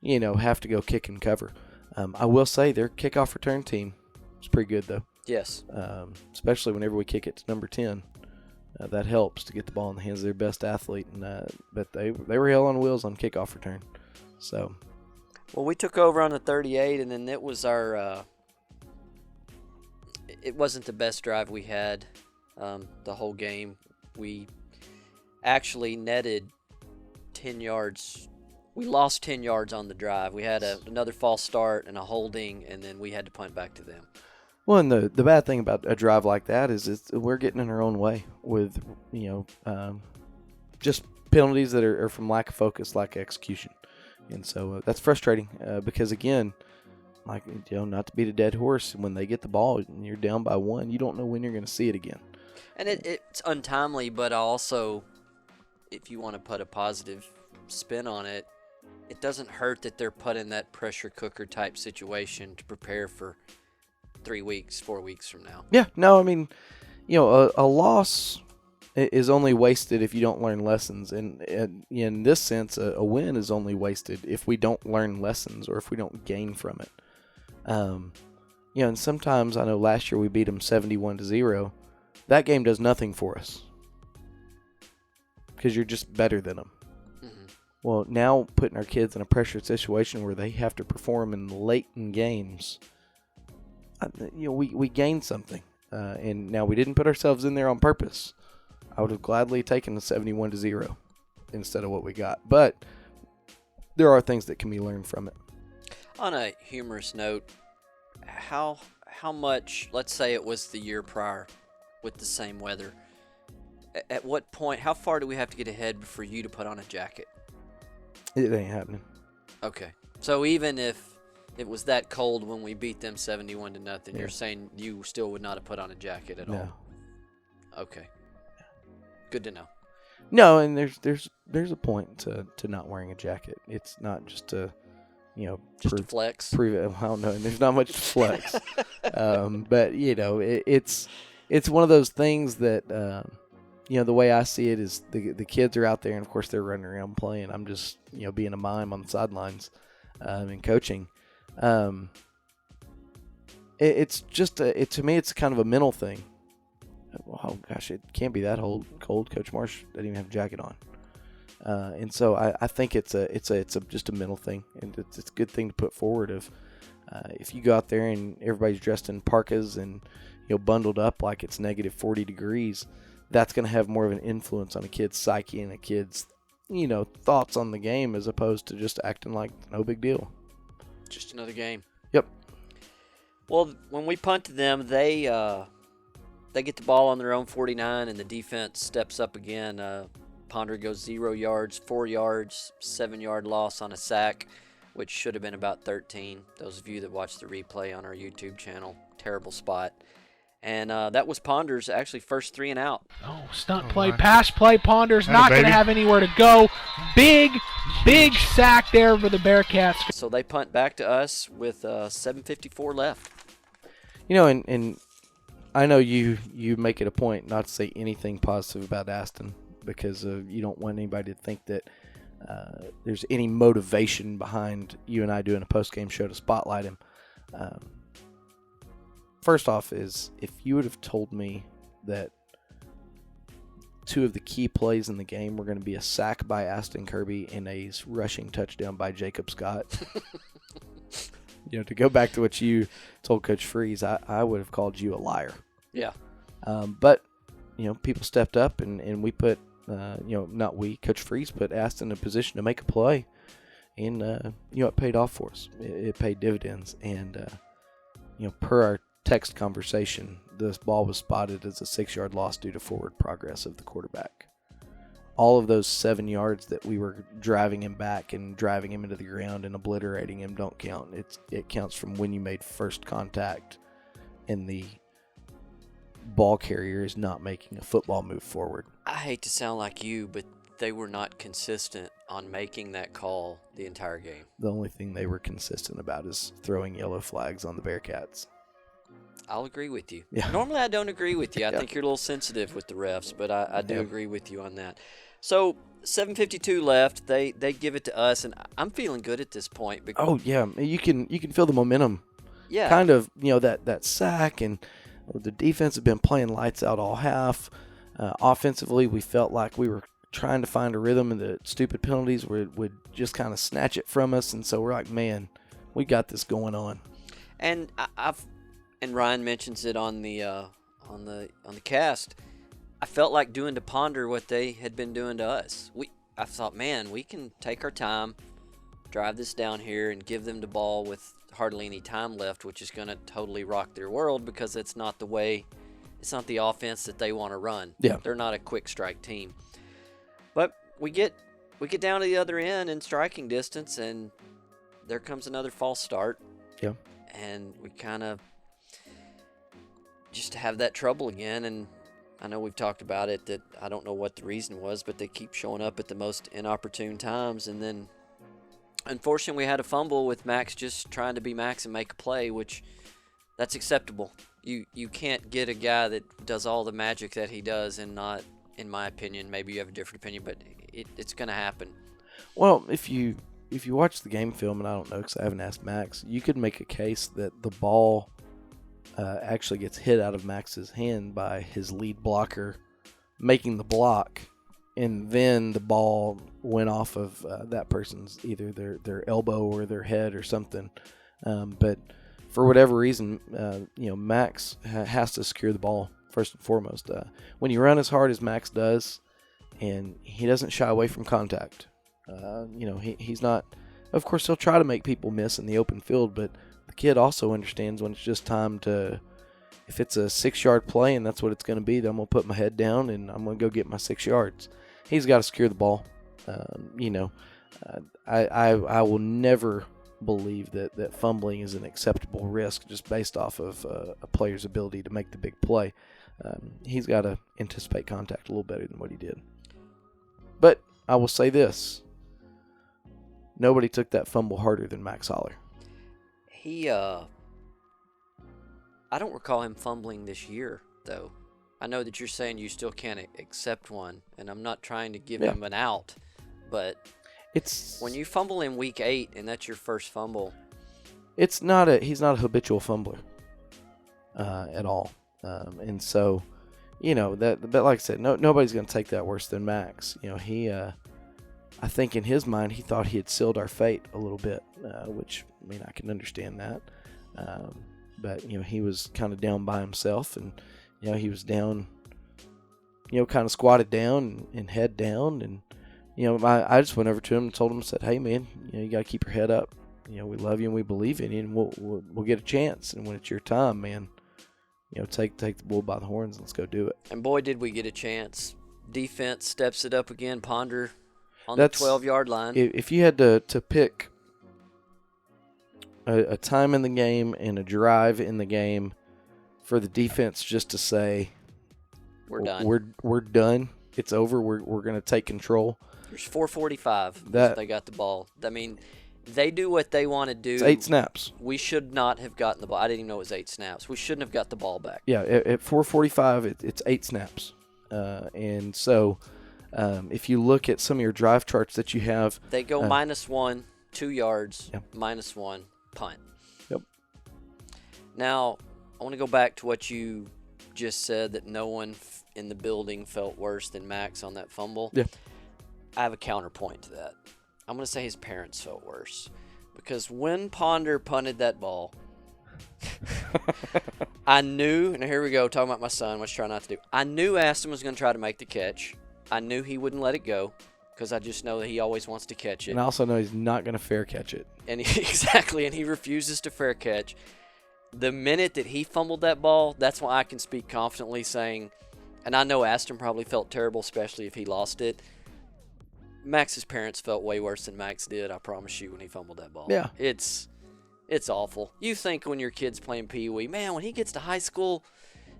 have to go kick and cover. I will say their kickoff return team is pretty good, though. Yes. Especially whenever we kick it to number 10. That helps to get the ball in the hands of their best athlete. But they were hell on wheels on kickoff return. So. Well, we took over on the 38, and then it was our it wasn't the best drive we had the whole game. We actually netted 10 yards. We lost 10 yards on the drive. We had another false start and a holding, and then we had to punt back to them. Well, and the bad thing about a drive like that is we're getting in our own way with, just penalties that are from lack of focus, lack of execution. And so that's frustrating because, again, not to beat a dead horse, when they get the ball and you're down by 1, you don't know when you're going to see it again. And it's untimely, but also, if you want to put a positive spin on it, it doesn't hurt that they're put in that pressure cooker type situation to prepare for 3 weeks, 4 weeks from now. Yeah, no, I mean, a loss is only wasted if you don't learn lessons. And in this sense, a win is only wasted if we don't learn lessons or if we don't gain from it. And sometimes I know last year we beat them 71-0. That game does nothing for us because you're just better than them. Mm-hmm. Well, now putting our kids in a pressured situation where they have to perform in late in games, we gained something. And now we didn't put ourselves in there on purpose. I would have gladly taken the 71-0 instead of what we got. But there are things that can be learned from it. On a humorous note, how much, let's say it was the year prior with the same weather, at what point, how far do we have to get ahead for you to put on a jacket? It ain't happening. Okay. So even if it was that cold when we beat them 71-0, yeah. You're saying you still would not have put on a jacket at all? Okay. Good to know. No, and there's a point to not wearing a jacket. It's not just to, just to flex. Prove it. I don't know. And there's not much to flex. But it's one of those things that the way I see it is the kids are out there, and of course they're running around playing. I'm just being a mime on the sidelines and coaching. It's just to me it's kind of a mental thing. Oh gosh, it can't be that cold. Coach Marsh doesn't even have a jacket on, and so I think it's just a mental thing, and it's a good thing to put forward. If you go out there and everybody's dressed in parkas and bundled up like it's negative 40 degrees, that's going to have more of an influence on a kid's psyche and a kid's thoughts on the game as opposed to just acting like no big deal. Just another game. Yep. Well, when we punt to them, they get the ball on their own 49, and the defense steps up again. Ponder goes 0 yards, 4 yards, 7-yard loss on a sack, which should have been about 13. Those of you that watch the replay on our YouTube channel, terrible spot. And that was Ponder's actually first 3 and out. Oh, stunt play, pass play. Ponder's not going to have anywhere to go. Big sack there for the Bearcats. So they punt back to us with 7:54 left. And I know you make it a point not to say anything positive about Aston because you don't want anybody to think that there's any motivation behind you and I doing a post-game show to spotlight him. First off is if you would have told me that 2 of the key plays in the game were going to be a sack by Aston Kirby and a rushing touchdown by Jacob Scott, to go back to what you told Coach Freeze, I would have called you a liar. Yeah. But, people stepped up and we put, not we, Coach Freeze put Aston in a position to make a play. And, it paid off for us. It paid dividends. And, per our text conversation, this ball was spotted as a 6-yard loss due to forward progress of the quarterback. all of those 7 yards that we were driving him back and driving him into the ground and obliterating him don't count. It counts from when you made first contact and the ball carrier is not making a football move forward. I hate to sound like you, but they were not consistent on making that call the entire game. The only thing they were consistent about is throwing yellow flags on the Bearcats. I'll agree with you. Yeah. Normally I don't agree with you. I Yeah. think you're a little sensitive with the refs, but I do Yeah. agree with you on that. So 7:52 left. They give it to us, and I'm feeling good at this point. Because, Oh yeah, you can feel the momentum. yeah. Kind of, that sack, and the defense had been playing lights out all half. Offensively, we felt like we were trying to find a rhythm, and the stupid penalties would just kind of snatch it from us. And so we're like, man, we got this going on. And and Ryan mentions it on the cast. I felt like doing to Ponder what they had been doing to us. I thought, man, we can take our time, drive this down here, and give them the ball with hardly any time left, which is going to totally rock their world because it's not the offense that they want to run. Yeah. They're not a quick strike team. But we get down to the other end in striking distance, and there comes another false start. Yeah. And we kind of just have that trouble again. And I know we've talked about it, that I don't know what the reason was, but they keep showing up at the most inopportune times. And then, unfortunately, we had a fumble with Max just trying to be Max and make a play, which that's acceptable. You can't get a guy that does all the magic that he does and not, in my opinion, maybe you have a different opinion, but it's going to happen. Well, if you watch the game film, and I don't know because I haven't asked Max, you could make a case that the ball actually gets hit out of Max's hand by his lead blocker making the block, and then the ball went off of that person's either their elbow or their head or something. But for whatever reason, Max has to secure the ball first and foremost. When you run as hard as Max does, and he doesn't shy away from contact, he's not. Of course, he'll try to make people miss in the open field, but the kid also understands when it's just time to. If it's a 6-yard play and that's what it's going to be, then I'm going to put my head down and I'm going to go get my 6 yards. He's got to secure the ball. I will never believe that fumbling is an acceptable risk just based off of a player's ability to make the big play. He's got to anticipate contact a little better than what he did. But I will say this. Nobody took that fumble harder than Max Holler. I don't recall him fumbling this year, though. I know that you're saying you still can't accept one, and I'm not trying to give him an out, but when you fumble in week 8 and that's your first fumble, he's not a habitual fumbler at all, and so but like I said, nobody's going to take that worse than Max. I think in his mind he thought he had sealed our fate a little bit, which I can understand that. But, he was kind of down by himself, and, he was down, kind of squatted down and head down. And, I just went over to him and told him, said, hey, man, you got to keep your head up. We love you and we believe in you, and we'll get a chance. And when it's your time, man, take the bull by the horns and let's go do it. And boy, did we get a chance. Defense steps it up again. Ponder on the 12-yard line. If you had to pick a time in the game and a drive in the game for the defense just to say we're done. We're done. It's over. We're going to take control. There's 4:45. They got the ball. They do what they want to do. It's 8 snaps. We should not have gotten the ball. I didn't even know it was 8 snaps. We shouldn't have got the ball back. Yeah, at 4:45, it's 8 snaps. And so if you look at some of your drive charts that you have, they go -1, 2 yards, Yep. -1, punt. Yep. Now, I want to go back to what you just said, that no one in the building felt worse than Max on that fumble. Yeah. I have a counterpoint to that. I'm going to say his parents felt worse. Because when Ponder punted that ball, I knew, and here we go, talking about my son, which I try not to do. I knew Aston was going to try to make the catch. I knew he wouldn't let it go, because I just know that he always wants to catch it. And I also know he's not going to fair catch it. And exactly, and he refuses to fair catch. The minute that he fumbled that ball, that's why I can speak confidently saying, and I know Aston probably felt terrible, especially if he lost it, Max's parents felt way worse than Max did, I promise you, when he fumbled that ball. Yeah. It's awful. You think when your kid's playing Pee Wee, man, when he gets to high school,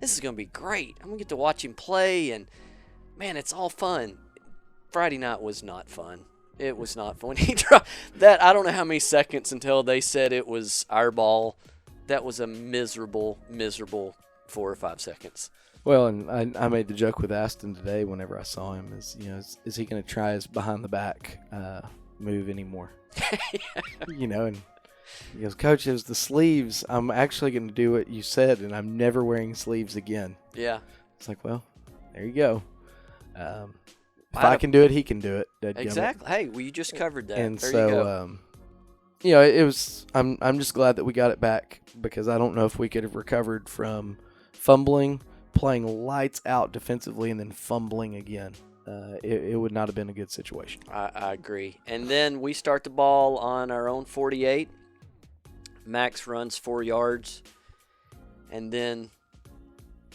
this is going to be great. I'm going to get to watch him play, and, man, it's all fun. Friday night was not fun. It was not fun. When he dropped that, I don't know how many seconds until they said it was our ball. That was a miserable, miserable 4 or 5 seconds. Well, and I made the joke with Aston today whenever I saw him is he going to try his behind the back move anymore? And he goes, Coach, it was the sleeves. I'm actually going to do what you said, and I'm never wearing sleeves again. Yeah. It's like, well, there you go. If I can do it, he can do it. Exactly. Hey, well, you just covered that. And there so, you go. it was. I'm just glad that we got it back because I don't know if we could have recovered from fumbling, playing lights out defensively, and then fumbling again. It would not have been a good situation. I agree. And then we start the ball on our own 48. Max runs 4 yards. And then,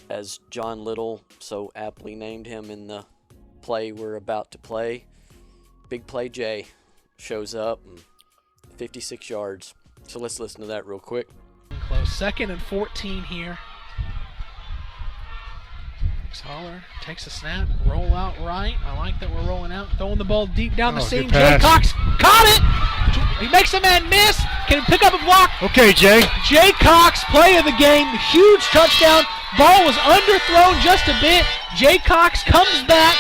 as John Little so aptly named him in the play we're about to play, Big Play Jay shows up and 56 yards. So let's listen to that real quick. Close. 2nd and 14 here. Holler takes a snap, roll out right. I like that we're rolling out, throwing the ball deep down the seam. Jay Cox caught it. He makes a man miss. Can he pick up a block? Okay, Jay. Jay Cox, play of the game, huge touchdown. Ball was underthrown just a bit. Jay Cox comes back.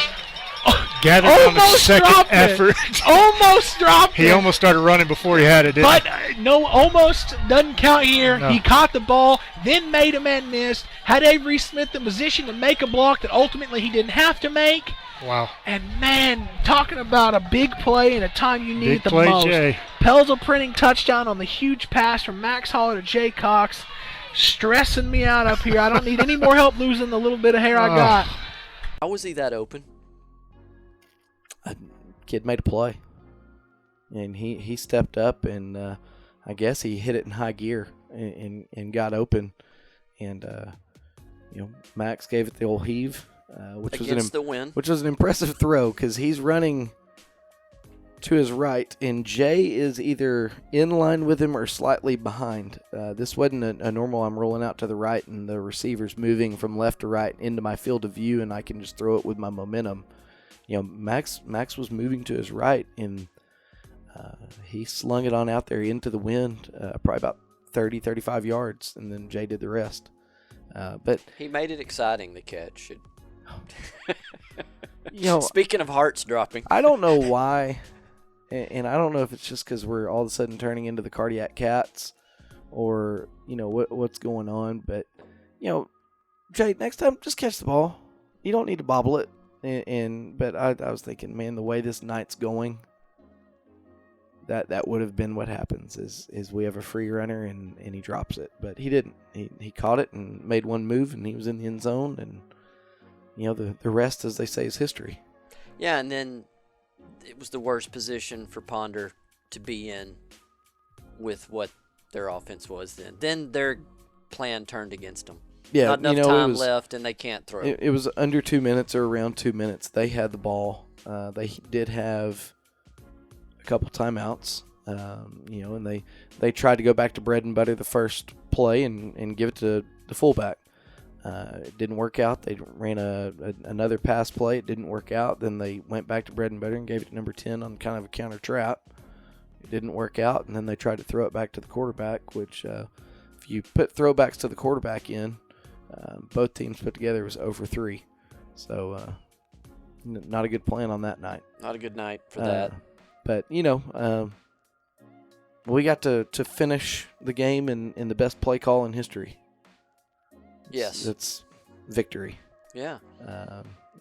Gathered on the second effort. Almost dropped it. He almost started running before he had it, didn't But no, almost doesn't count here. No. He caught the ball, then made a man miss, had Avery Smith in position to make a block that ultimately he didn't have to make. Wow. And, man, talking about a big play in a time you need Big it the play, most. Jay. Pelzel printing touchdown on the huge pass from Max Holler to Jay Cox. Stressing me out up here. I don't need any more help losing the little bit of hair I got. How was he that open? Kid made a play, and he stepped up, and I guess he hit it in high gear and got open, and Max gave it the old heave, which was an impressive throw because he's running to his right, and Jay is either in line with him or slightly behind. This wasn't a normal. I'm rolling out to the right, and the receiver's moving from left to right into my field of view, and I can just throw it with my momentum. Max was moving to his right, and he slung it on out there into the wind, probably about 30, 35 yards, and then Jay did the rest. But he made it exciting, the catch. You know, speaking of hearts dropping, I don't know why, and I don't know if it's just because we're all of a sudden turning into the cardiac cats, or what's going on. But Jay, next time just catch the ball. You don't need to bobble it. But I was thinking, man, the way this night's going, that would have been what happens is we have a free runner and he drops it, but he didn't. He caught it and made one move and he was in the end zone, and the rest, as they say, is history. Yeah, and then it was the worst position for Ponder to be in with what their offense was then. Then their plan turned against them. Yeah, not enough time left, and they can't throw. It was under 2 minutes or around 2 minutes. They had the ball. They did have a couple timeouts, and they tried to go back to bread and butter the first play and give it to the fullback. It didn't work out. They ran another pass play. It didn't work out. Then they went back to bread and butter and gave it to number 10 on kind of a counter trap. It didn't work out, and then they tried to throw it back to the quarterback, which if you put throwbacks to the quarterback in, both teams put together was 0 for 3. So not a good plan on that night. Not a good night for that. But, we got to finish the game in the best play call in history. Yes. It's victory. Yeah.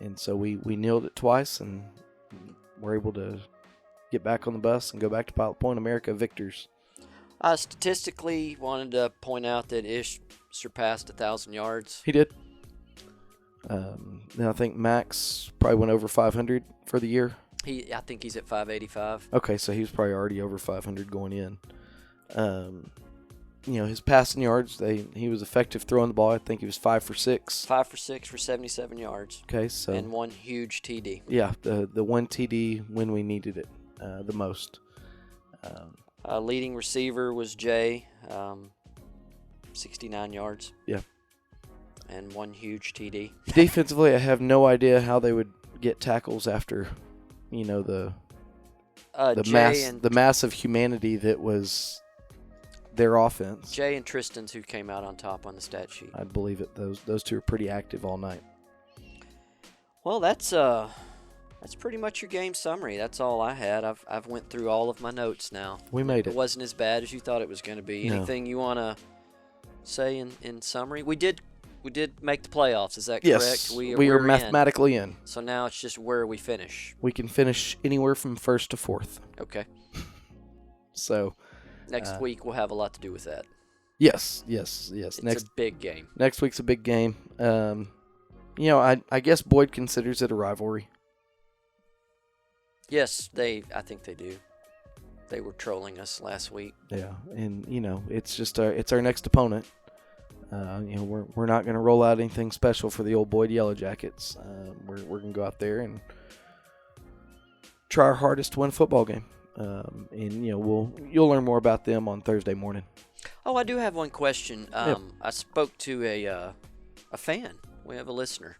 And so we nailed it twice, and we're able to get back on the bus and go back to Pilot Point, America, victors. Statistically, wanted to point out that Ish surpassed 1,000 yards. He did. Now I think Max probably went over 500 for the year. I think he's at 585. Okay, so he was probably already over 500 going in. his passing yards, he was effective throwing the ball. I think he was 5 for 6. 5 for 6 for 77 yards. Okay, so and one huge TD. Yeah, the one TD when we needed it the most. Leading receiver was Jay, 69 yards. Yeah. And one huge TD. Defensively, I have no idea how they would get tackles after, the massive humanity that was their offense. Jay and Tristan's who came out on top on the stat sheet. I believe it. Those two are pretty active all night. Well, that's pretty much your game summary. That's all I had. I've went through all of my notes now. We made it. It wasn't as bad as you thought it was going to be. No. Anything you want to say in summary? We did make the playoffs. Is that yes, correct? We are mathematically in. So now it's just where we finish. We can finish anywhere from 1st to 4th. Okay. So next week we'll have a lot to do with that. Yes. It's a big game. Next week's a big game. I guess Boyd considers it a rivalry. Yes, I think they do. They were trolling us last week. Yeah, and it's just it's our next opponent. We're not going to roll out anything special for the old Boyd Yellow Jackets. We're going to go out there and try our hardest to win a football game. And you'll learn more about them on Thursday morning. Oh, I do have one question. Yep. I spoke to a fan. We have a listener,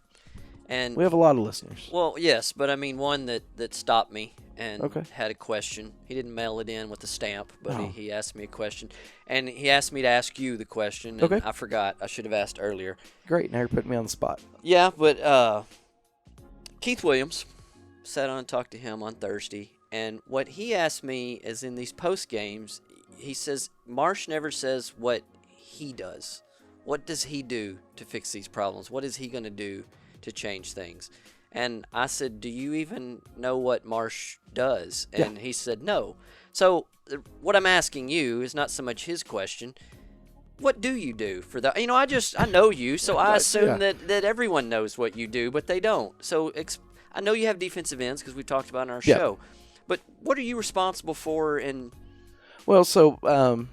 and we have a lot of listeners. Well, yes, but I mean one that stopped me and Okay. had a question. He didn't mail it in with a stamp, but Oh. he asked me a question, and he asked me to ask you the question. And Okay. I forgot. I should have asked earlier. Great, now you're putting me on the spot. Yeah, but Keith Williams sat on and talked to him on Thursday, and what he asked me is in these post games, he says Marsh never says what he does. What does he do to fix these problems? What is he going to do to change things? And I said, do you even know what Marsh does? And he said, no. So what I'm asking you is not so much his question. What do you do for that? I know you, so I assume that everyone knows what you do, but they don't. So I know you have defensive ends because we talked about it in our show. But what are you responsible for? Well, so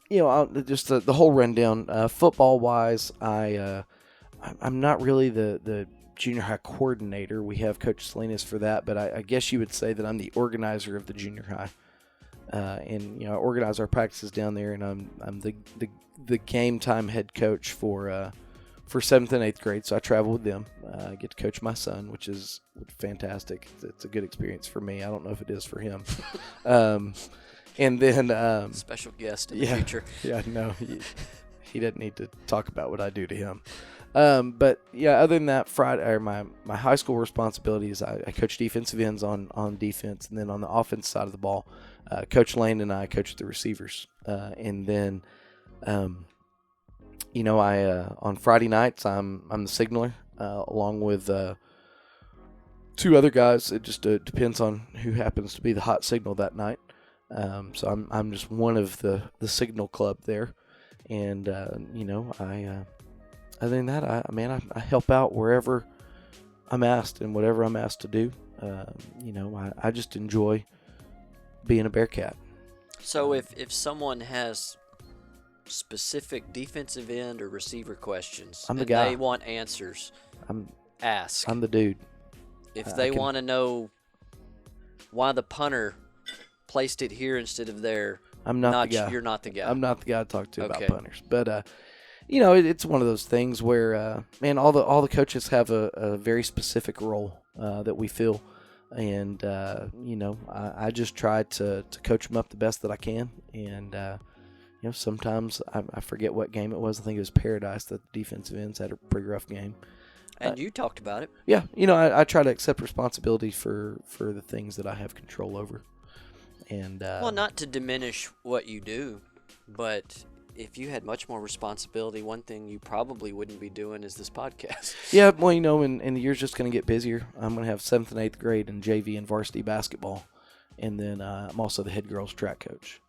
just the whole rundown. Football wise, I'm not really the junior high coordinator. We have Coach Salinas for that, but I guess you would say that I'm the organizer of the junior high. And I organize our practices down there, and I'm the game time head coach for 7th and 8th grade. So I travel with them. I get to coach my son, which is fantastic. It's a good experience for me. I don't know if it is for him. And then Special guest in the future. Yeah, no, he doesn't need to talk about what I do to him. But yeah, other than that, my high school responsibilities, I coach defensive ends on defense, and then on the offense side of the ball, Coach Lane and I coach the receivers. And then, on Friday nights I'm the signaler, along with 2 other guys. It just depends on who happens to be the hot signal that night. So I'm just one of the signal club there, and other than that, I help out wherever I'm asked and whatever I'm asked to do. I just enjoy being a Bearcat. So if someone has specific defensive end or receiver questions, I'm the and guy. they want answers, ask. I'm the dude. If they want to know why the punter placed it here instead of there, I'm not the guy. You're not the guy. I'm not the guy to talk to about punters. But it's one of those things where all the coaches have a very specific role that we fill, and I just try to coach them up the best that I can. And sometimes I forget what game it was. I think it was Paradise that the defensive ends had a pretty rough game. And you talked about it. Yeah, I try to accept responsibility for the things that I have control over. And well, not to diminish what you do, but if you had much more responsibility, one thing you probably wouldn't be doing is this podcast. Yeah, well, and the year's just going to get busier. I'm going to have 7th and 8th grade in JV and varsity basketball, and then I'm also the head girls track coach.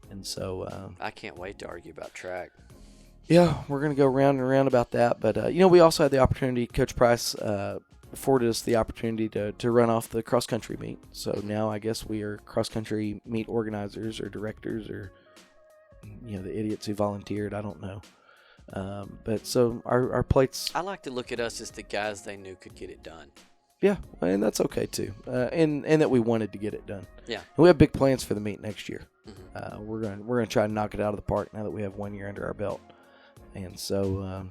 And so I can't wait to argue about track. Yeah, we're going to go round and round about that. But, we also had the opportunity, Coach Price afforded us the opportunity to run off the cross-country meet. So now I guess we are cross-country meet organizers or directors or the idiots who volunteered. I don't know. But so our plates. I like to look at us as the guys they knew could get it done. Yeah, and that's okay too. And that we wanted to get it done. Yeah. And we have big plans for the meet next year. Mm-hmm. We're gonna try to knock it out of the park now that we have 1 year under our belt. And so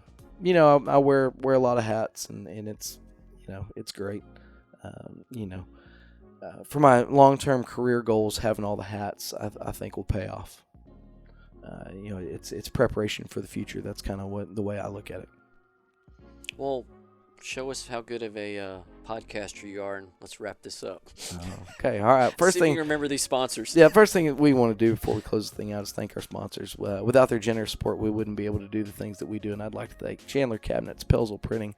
I wear a lot of hats, and it's it's great. For my long-term career goals, having all the hats, I think will pay off. It's preparation for the future. That's kind of the way I look at it. Well, show us how good of a podcaster you are, and let's wrap this up. Okay, all right. First See thing, if you remember these sponsors. Yeah, first thing we want to do before we close the thing out is thank our sponsors. Without their generous support, we wouldn't be able to do the things that we do, and I'd like to thank Chandler Cabinets, Pelzel Printing,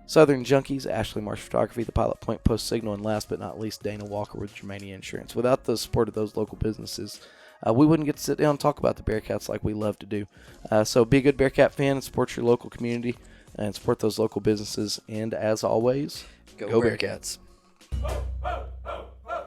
Southern Junkies, Ashley Marsh Photography, the Pilot Point Post Signal, and last but not least, Dana Walker with Germania Insurance. Without the support of those local businesses, we wouldn't get to sit down and talk about the Bearcats like we love to do. So be a good Bearcat fan and support your local community and support those local businesses. And as always, go Bearcats. Ho, ho, ho.